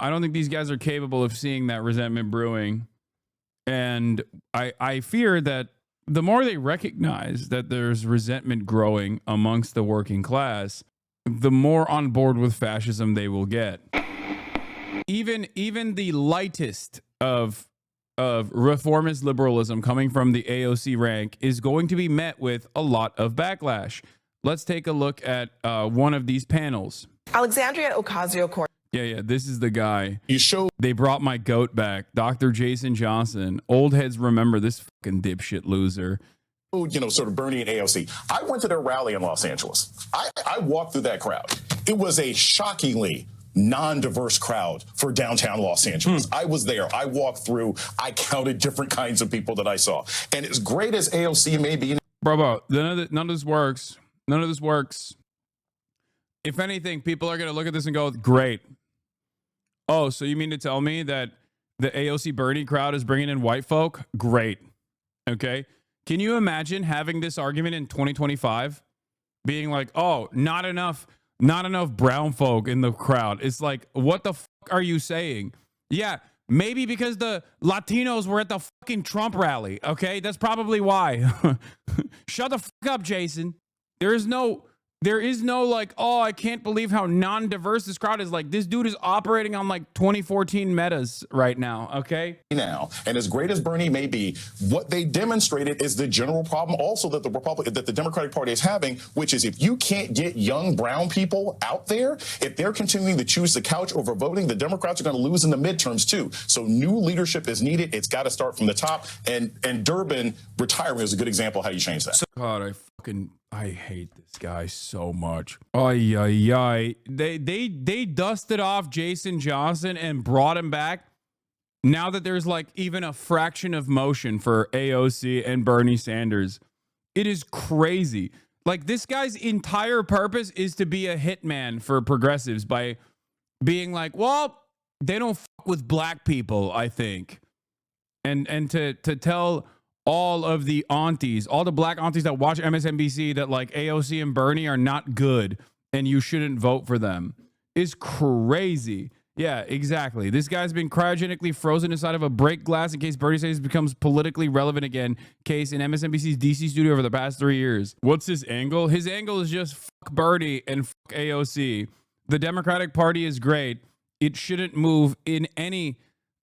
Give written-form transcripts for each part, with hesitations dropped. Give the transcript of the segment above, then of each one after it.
I don't think these guys are capable of seeing that resentment brewing. And I fear that the more they recognize that there's resentment growing amongst the working class, the more on board with fascism they will get. Even the lightest of reformist liberalism coming from the AOC rank is going to be met with a lot of backlash. Let's take a look at one of these panels. Alexandria Ocasio-Cortez. Yeah, this is the guy. They brought my goat back, Dr. Jason Johnson. Old heads remember this fucking dipshit loser. Sort of Bernie and AOC. I went to their rally in Los Angeles. I walked through that crowd. It was a shockingly non-diverse crowd for downtown Los Angeles. I was there. I walked through. I counted different kinds of people that I saw. And as great as AOC may be... Bro, none of this works. None of this works. If anything, people are going to look at this and go, great. Oh, so you mean to tell me that the AOC Bernie crowd is bringing in white folk? Great. Okay. Can you imagine having this argument in 2025? Being like, oh, not enough brown folk in the crowd. It's like, what the fuck are you saying? Yeah, maybe because the Latinos were at the fucking Trump rally. Okay, that's probably why. Shut the fuck up, Jason. There is no like, oh, I can't believe how non-diverse this crowd is. Like, this dude is operating on like 2014 metas right now, okay? Now, and as great as Bernie may be, what they demonstrated is the general problem also that the Democratic Party is having, which is if you can't get young brown people out there, if they're continuing to choose the couch over voting, the Democrats are going to lose in the midterms too. So new leadership is needed. It's got to start from the top. And Durbin retiring is a good example of how you change that. God, I hate this guy so much. They dusted off Jason Johnson and brought him back. Now that there's like even a fraction of motion for AOC and Bernie Sanders, it is crazy. Like, this guy's entire purpose is to be a hitman for progressives by being like, well, they don't fuck with black people, I think. And to tell all of the aunties, all the black aunties that watch MSNBC that like AOC and Bernie are not good and you shouldn't vote for them is crazy. Yeah, exactly. This guy's been cryogenically frozen inside of a break glass in case Bernie Sanders becomes politically relevant again. Case in MSNBC's DC studio over the past 3 years. What's his angle? His angle is just fuck Bernie and fuck AOC. The Democratic Party is great. It shouldn't move in any...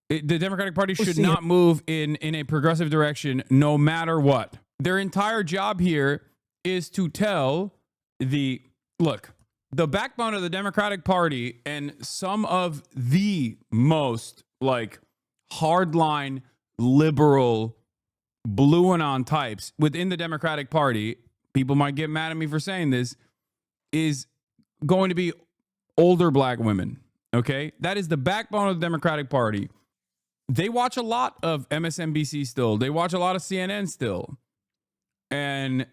The Democratic Party should not move in a progressive direction no matter what. Their entire job here is to tell the backbone of the Democratic Party and some of the most like hardline liberal blue and on types within the Democratic Party, people might get mad at me for saying this, is going to be older black women. Okay? That is the backbone of the Democratic Party. They watch a lot of MSNBC still. They watch a lot of CNN still. And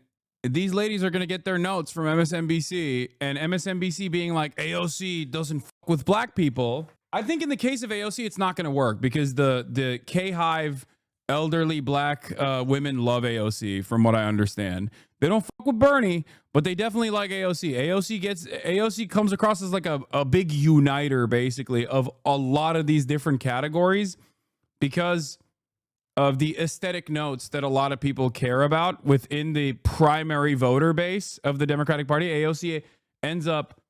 these ladies are going to get their notes from MSNBC, and MSNBC being like, AOC doesn't fuck with black people. I think in the case of AOC, it's not going to work because the K-Hive elderly black women love AOC, from what I understand. They don't fuck with Bernie, but they definitely like AOC. AOC comes across as like a big uniter, basically, of a lot of these different categories, because of the aesthetic notes that a lot of people care about within the primary voter base of the Democratic Party. AOC ends up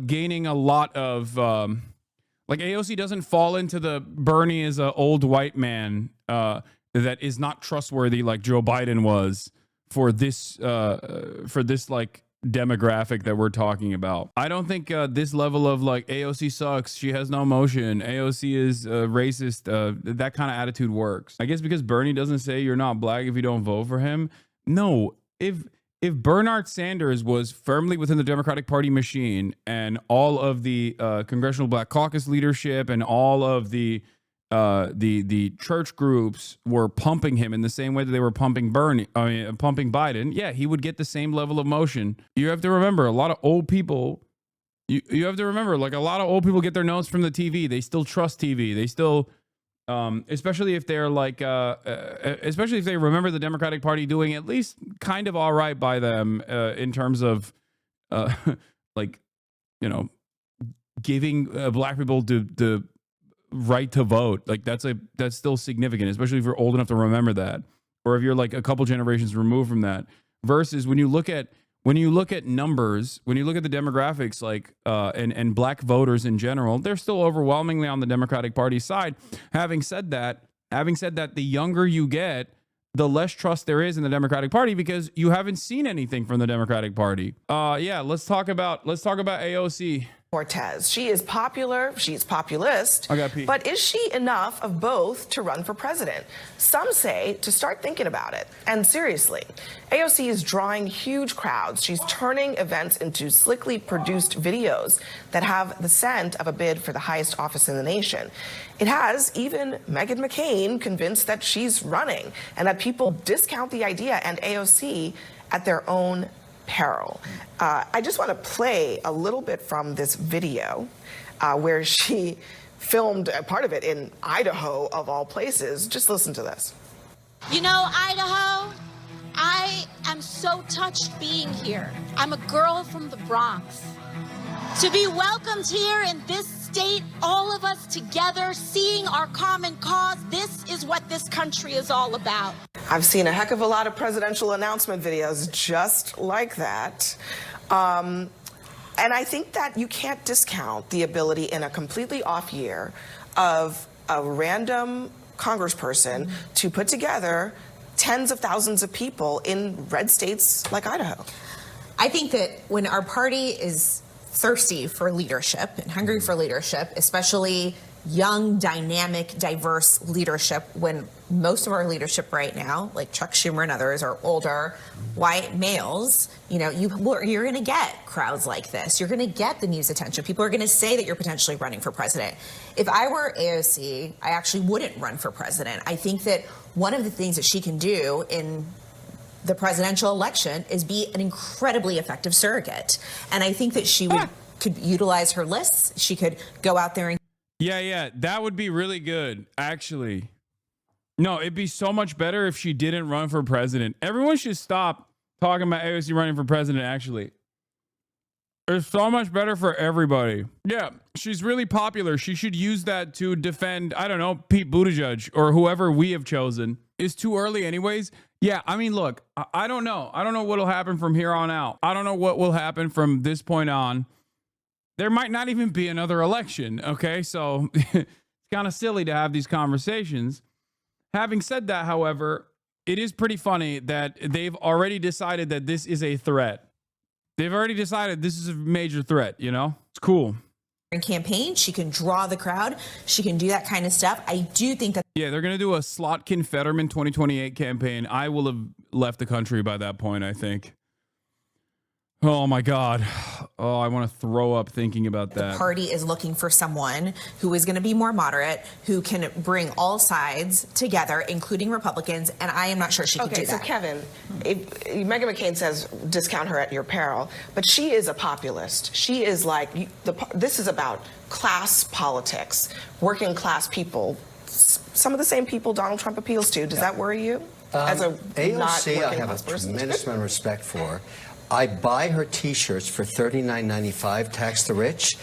gaining a lot of like, AOC doesn't fall into the Bernie is an old white man that is not trustworthy like Joe Biden was for this like demographic that we're talking about. I don't think this level of like AOC sucks, she has no emotion, AOC is racist, that kind of attitude works. I guess because Bernie doesn't say you're not black if you don't vote for him. No, if Bernard Sanders was firmly within the Democratic Party machine and all of the Congressional Black Caucus leadership and all of the church groups were pumping him in the same way that they were pumping pumping Biden, yeah, he would get the same level of motion. You have to remember, a lot of old people, you have to remember, like, a lot of old people get their notes from the TV. They still trust TV. They still, especially if they're like, especially if they remember the Democratic Party doing at least kind of all right by them in terms of, like, you know, giving black people the right to vote. Like that's still significant, especially if you're old enough to remember that, or if you're like a couple generations removed from that. Versus when you look at numbers, when you look at the demographics, like and black voters in general, they're still overwhelmingly on the Democratic Party side. Having said that, the younger you get, the less trust there is in the Democratic Party because you haven't seen anything from the Democratic Party. Yeah, let's talk about AOC. Cortez. She is popular, she's populist, I got pee. but is she enough of both to run for president? Some say to start thinking about it. And seriously, AOC is drawing huge crowds. She's turning events into slickly produced videos that have the scent of a bid for the highest office in the nation. It has even Meghan McCain convinced that she's running and that people discount the idea and AOC at their own peril. I just want to play a little bit from this video where she filmed a part of it in Idaho, of all places. Just listen to this. You know, Idaho, I am so touched being here. I'm a girl from the Bronx. To be welcomed here in this state, all of us together, seeing our common cause, this is what this country is all about. I've seen a heck of a lot of presidential announcement videos just like that. And I think that you can't discount the ability in a completely off year of a random congressperson to put together tens of thousands of people in red states like Idaho. I think that when our party is thirsty for leadership and hungry for leadership, especially young, dynamic, diverse leadership, when most of our leadership right now, like Chuck Schumer and others, are older, white males, you know, you're going to get crowds like this. You're going to get the news attention. People are going to say that you're potentially running for president. If I were AOC, I actually wouldn't run for president. I think that one of the things that she can do in the presidential election is be an incredibly effective surrogate. And I think that she could utilize her lists. She could go out there and Yeah, that would be really good, actually. No, it'd be so much better if she didn't run for president. Everyone should stop talking about AOC running for president, actually. It's so much better for everybody. Yeah, she's really popular. She should use that to defend, I don't know, Pete Buttigieg or whoever we have chosen. It's too early anyways. Yeah, I mean, look, I don't know. I don't know what will happen from here on out. I don't know what will happen from this point on. There might not even be another election, okay? So it's kind of silly to have these conversations. Having said that, however, it is pretty funny that they've already decided that this is a threat. They've already decided this is a major threat, you know? It's cool. campaign. She can draw the crowd. She can do that kind of stuff. I do think that. Yeah, they're going to do a Slotkin Fetterman 2028 campaign. I will have left the country by that point, I think. Oh my God. Oh, I want to throw up thinking about that. The party is looking for someone who is going to be more moderate, who can bring all sides together, including Republicans, and I am not sure she can do that. Okay, so Kevin, Meghan McCain says discount her at your peril, but she is a populist. She is like, this is about class politics, working class people, some of the same people Donald Trump appeals to. Does that worry you? As a AOC, I have a tremendous amount of respect for. I buy her T-shirts for $39.95, tax the rich.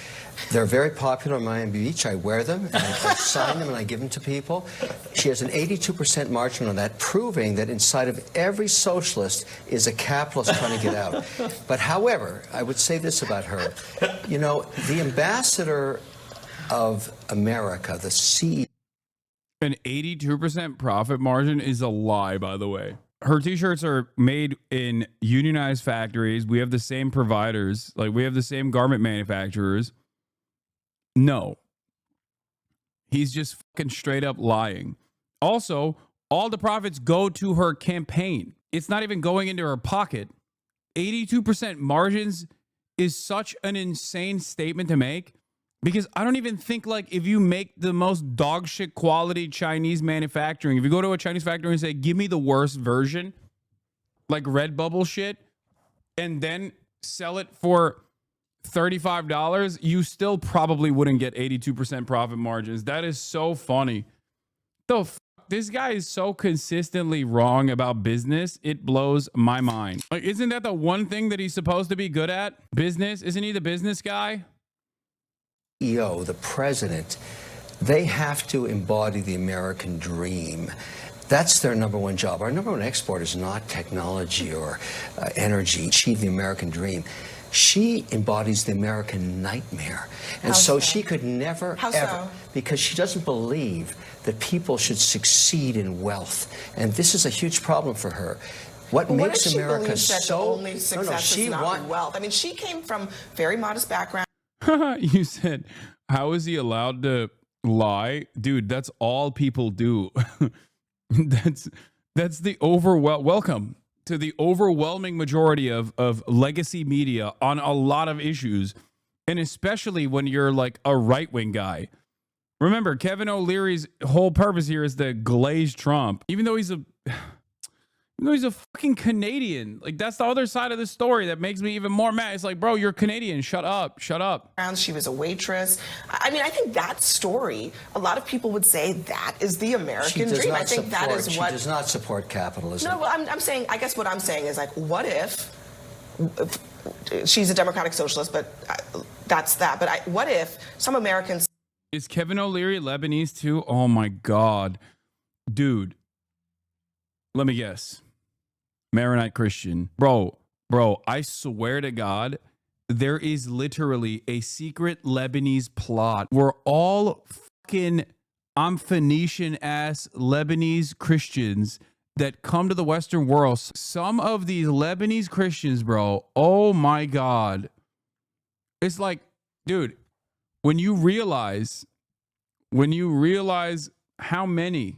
They're very popular in Miami Beach. I wear them, and I sign them, and I give them to people. She has an 82% margin on that, proving that inside of every socialist is a capitalist trying to get out. But however, I would say this about her. You know, the ambassador of America, the CEO. An 82% profit margin is a lie, by the way. Her T-shirts are made in unionized factories. We have the same providers. Like, we have the same garment manufacturers. No. He's just fucking straight up lying. Also, all the profits go to her campaign. It's not even going into her pocket. 82% margins is such an insane statement to make. Because I don't even think, like, if you make the most dog shit quality Chinese manufacturing, if you go to a Chinese factory and say, give me the worst version, like Redbubble shit, and then sell it for $35, you still probably wouldn't get 82% profit margins. That is so funny. The fuck? This guy is so consistently wrong about business. It blows my mind. Like, isn't that the one thing that he's supposed to be good at? Business? Isn't he the business guy? CEO, the president, they have to embody the American dream. That's their number one job. Our number one export is not technology or energy. Achieve the American dream. She embodies the American nightmare. And so she could never, ever, because she doesn't believe that people should succeed in wealth. And this is a huge problem for her. What makes America so... Only success is not wealth. I mean, she came from very modest background. You said, how is he allowed to lie? Dude, that's all people do. That's the welcome to the overwhelming majority of legacy media on a lot of issues, and especially when you're like a right-wing guy. Remember, Kevin O'Leary's whole purpose here is to glaze Trump, even though he's a fucking Canadian. Like, that's the other side of the story that makes me even more mad. It's like, bro, you're Canadian. Shut up. Shut up. She was a waitress. I mean, I think that story, a lot of people would say that is the American dream. I think that is what... She does not support capitalism. No, well, I'm saying, I guess what I'm saying is, like, what if she's a democratic socialist, but that's that. But what if some Americans... Is Kevin O'Leary Lebanese too? Oh, my God. Dude, let me guess. Maronite Christian. Bro, I swear to God, there is literally a secret Lebanese plot where all fucking Phoenician-ass Lebanese Christians that come to the Western world, some of these Lebanese Christians, bro, oh my God. It's like, dude, when you realize how many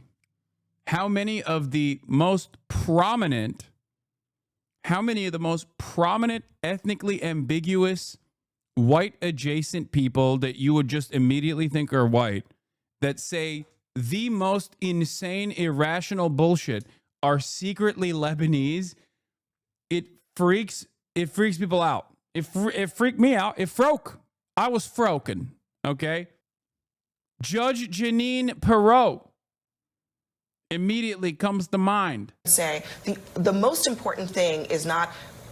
of the most prominent ethnically ambiguous white adjacent people that you would just immediately think are white that say the most insane, irrational bullshit are secretly Lebanese, it freaks people out. It freaked me out. It froke. I was froken. Okay. Judge Jeanine Perot immediately comes to mind. Say the most important thing is not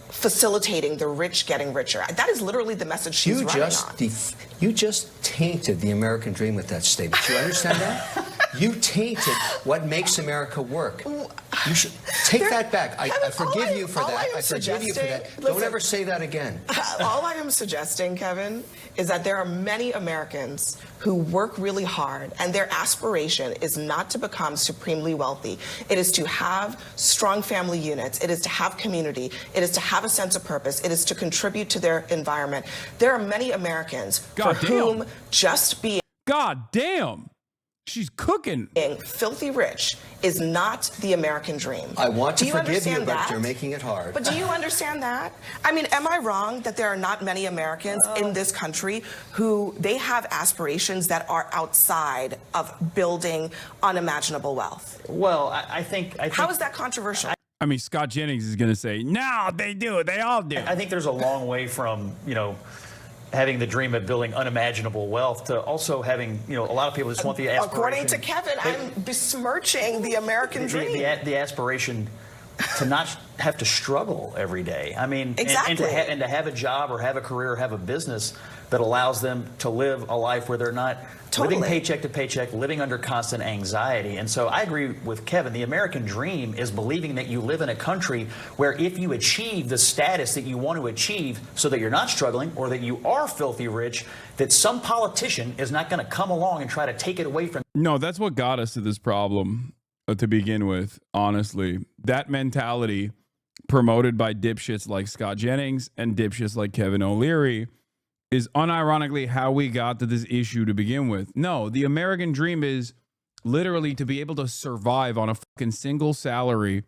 facilitating the rich getting richer. That is literally the message she's running on. You just tainted the American dream with that statement. You understand that? You tainted what makes America work. You should take that back. I forgive you for that. I forgive you for that. Don't ever say that again. All I am suggesting, Kevin, is that there are many Americans who work really hard, and their aspiration is not to become supremely wealthy. It is to have strong family units. It is to have community. It is to have a sense of purpose. It is to contribute to their environment. There are many Americans for whom just being... God damn. She's cooking. Being filthy rich is not the American dream. I want to forgive you, but you're making it hard. But do you understand that? I mean, am I wrong that there are not many Americans in this country who they have aspirations that are outside of building unimaginable wealth? Well, I think how is that controversial? I mean, Scott Jennings is going to say, no, they do. They all do. I think there's a long way from, having the dream of building unimaginable wealth to also having, a lot of people just want the aspiration. According to Kevin, I'm besmirching the American dream. The aspiration to not have to struggle every day. I mean, exactly. and to have a job or have a career or have a business that allows them to live a life where they're not living paycheck to paycheck, living under constant anxiety. And so I agree with Kevin. The American dream is believing that you live in a country where if you achieve the status that you want to achieve so that you're not struggling or that you are filthy rich, that some politician is not going to come along and try to take it away from you. No, that's what got us to this problem to begin with, honestly. That mentality promoted by dipshits like Scott Jennings and dipshits like Kevin O'Leary is unironically how we got to this issue to begin with. No, the American dream is literally to be able to survive on a fucking single salary,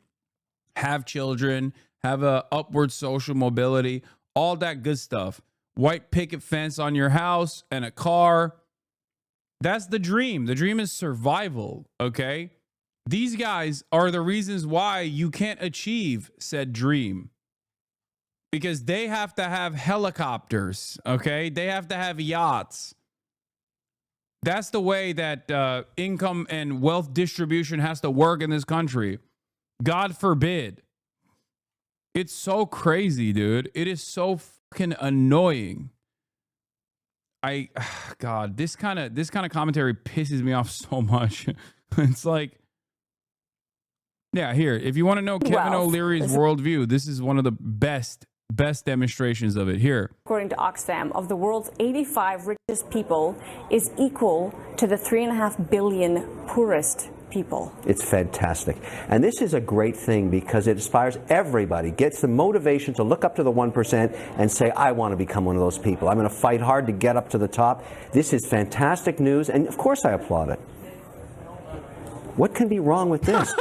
have children, have a upward social mobility, all that good stuff. White picket fence on your house and a car. That's the dream. The dream is survival, okay? These guys are the reasons why you can't achieve said dream. Because they have to have helicopters, okay? They have to have yachts. That's the way that income and wealth distribution has to work in this country. God forbid. It's so crazy, dude. It is so fucking annoying. God, this kind of commentary pisses me off so much. It's like, yeah, here, if you want to know Kevin O'Leary's worldview, this is one of the best demonstrations of it. Here, according to Oxfam, of the world's 85 richest people is equal to the 3.5 billion poorest people. It's fantastic. And this is a great thing because it inspires everybody, gets the motivation to look up to the 1% and say, I want to become one of those people. I'm going to fight hard to get up to the top. This is fantastic news, and of course I applaud it. What can be wrong with this?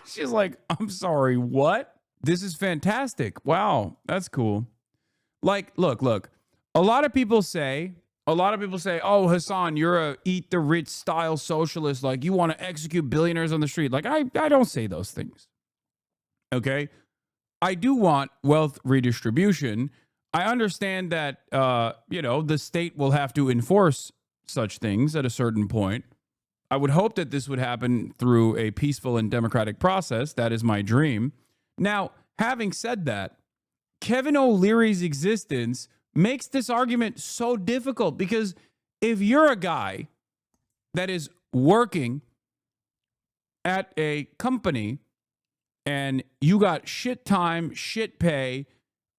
She's like, I'm sorry, what? This is fantastic. Wow, that's cool. Like, look. A lot of people say, oh, Hasan, you're a eat the rich style socialist. Like, you want to execute billionaires on the street. Like, I don't say those things. Okay? I do want wealth redistribution. I understand that, the state will have to enforce such things at a certain point. I would hope that this would happen through a peaceful and democratic process. That is my dream. Now, having said that, Kevin O'Leary's existence makes this argument so difficult because if you're a guy that is working at a company and you got shit time, shit pay,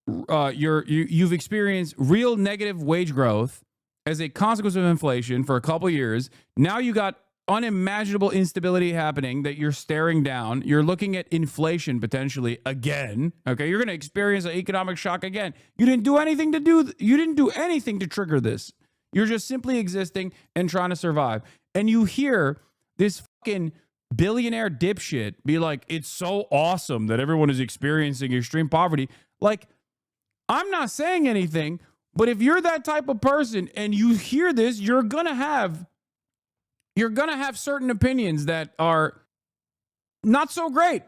you've experienced real negative wage growth as a consequence of inflation for a couple years, now you got unimaginable instability happening that you're staring down. You're looking at inflation potentially again. Okay, you're going to experience an economic shock again. You didn't do anything to trigger this. You're just simply existing and trying to survive. And you hear this fucking billionaire dipshit be like, it's so awesome that everyone is experiencing extreme poverty. Like, I'm not saying anything, but if you're that type of person and you hear this, you're going to have certain opinions that are not so great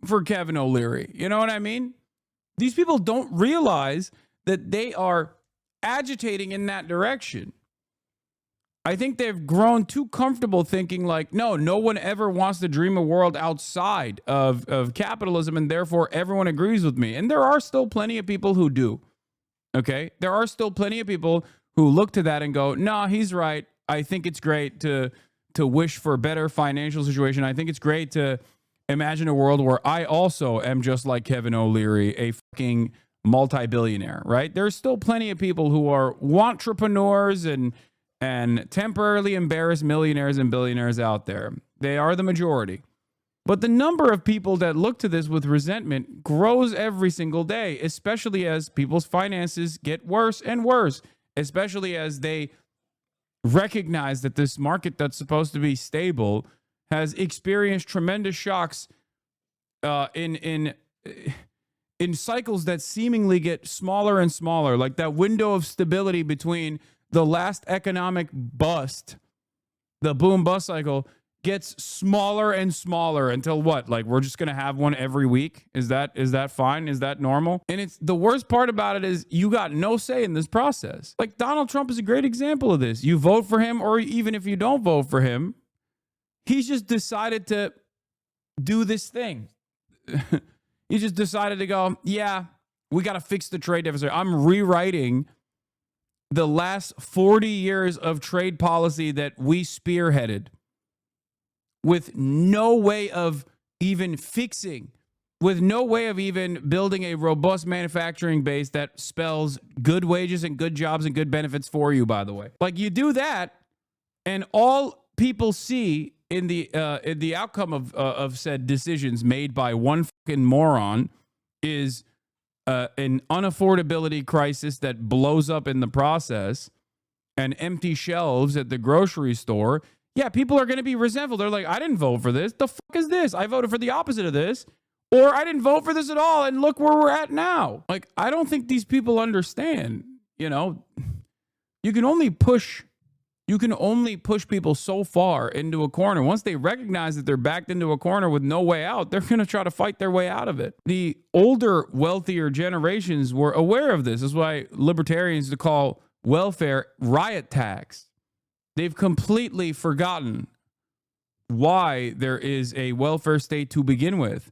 for Kevin O'Leary. You know what I mean? These people don't realize that they are agitating in that direction. I think they've grown too comfortable thinking like, no one ever wants to dream a world outside of capitalism, and therefore everyone agrees with me. And there are still plenty of people who do. Okay? There are still plenty of people who look to that and go, no, he's right. I think it's great to wish for a better financial situation. I think it's great to imagine a world where I also am just like Kevin O'Leary, a fucking multi-billionaire, right? There's still plenty of people who are entrepreneurs and temporarily embarrassed millionaires and billionaires out there. They are the majority. But the number of people that look to this with resentment grows every single day, especially as people's finances get worse and worse, especially as they recognize that this market that's supposed to be stable has experienced tremendous shocks in cycles that seemingly get smaller and smaller, like that window of stability between the last economic bust, the boom bust cycle, gets smaller and smaller until what? Like, we're just going to have one every week? Is that fine? Is that normal? And it's the worst part about it is you got no say in this process. Like, Donald Trump is a great example of this. You vote for him, or even if you don't vote for him, he's just decided to do this thing. He just decided to go, yeah, we got to fix the trade deficit. I'm rewriting the last 40 years of trade policy that we spearheaded, with no way of even fixing, with no way of even building a robust manufacturing base that spells good wages and good jobs and good benefits for you, by the way. Like, you do that, and all people see in the outcome of said decisions made by one fucking moron is an unaffordability crisis that blows up in the process, and empty shelves at the grocery store. Yeah, people are going to be resentful. They're like, I didn't vote for this. The fuck is this? I voted for the opposite of this. Or I didn't vote for this at all, and look where we're at now. Like, I don't think these people understand, you know. You can only push people so far into a corner. Once they recognize that they're backed into a corner with no way out, they're going to try to fight their way out of it. The older, wealthier generations were aware of this. This is why libertarians to call welfare riot tax. They've completely forgotten why there is a welfare state to begin with.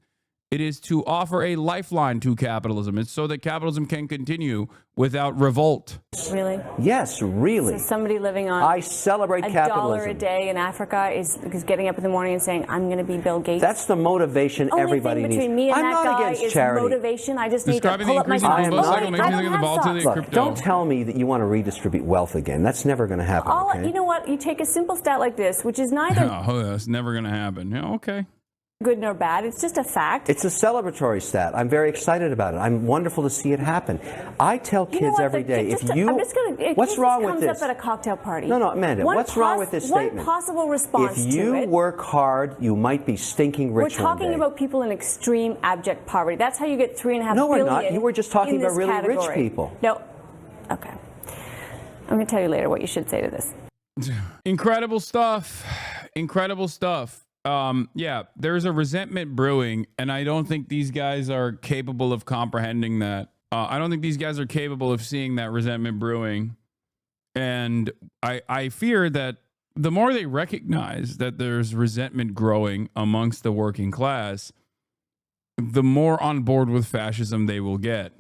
It is to offer a lifeline to capitalism. It's so that capitalism can continue without revolt. Really? Yes, really. So somebody living on I celebrate capitalism. $1 a day in Africa is getting up in the morning and saying, "I'm going to be Bill Gates." That's the motivation everybody needs. Only thing between me and I'm that not guy against is charity. motivation. I just need to Describing pull the up my increasing socks. bubble cycle I makes me think of the don't have volatility of socks. crypto. Don't tell me that you want to redistribute wealth again. That's never going to happen. Okay? You know what? You take a simple stat like this, which is neither Oh, that's never going to happen. Yeah, okay. good nor bad. It's just a fact. It's a celebratory stat. I'm very excited about it. I'm wonderful to see it happen. I tell kids every day, what's wrong with this? Comes up at a cocktail party. No, Amanda, what's wrong with this statement? One possible response if you to it, work hard, you might be stinking rich. We're talking about people in extreme abject poverty. That's how you get $3.5 billion. No, we're not. You were just talking about really rich people. No. Okay. I'm going to tell you later what you should say to this. Incredible stuff. Incredible stuff. Yeah, there's a resentment brewing, and I don't think these guys are capable of comprehending that. I don't think these guys are capable of seeing that resentment brewing. And I fear that the more they recognize that there's resentment growing amongst the working class, the more on board with fascism they will get.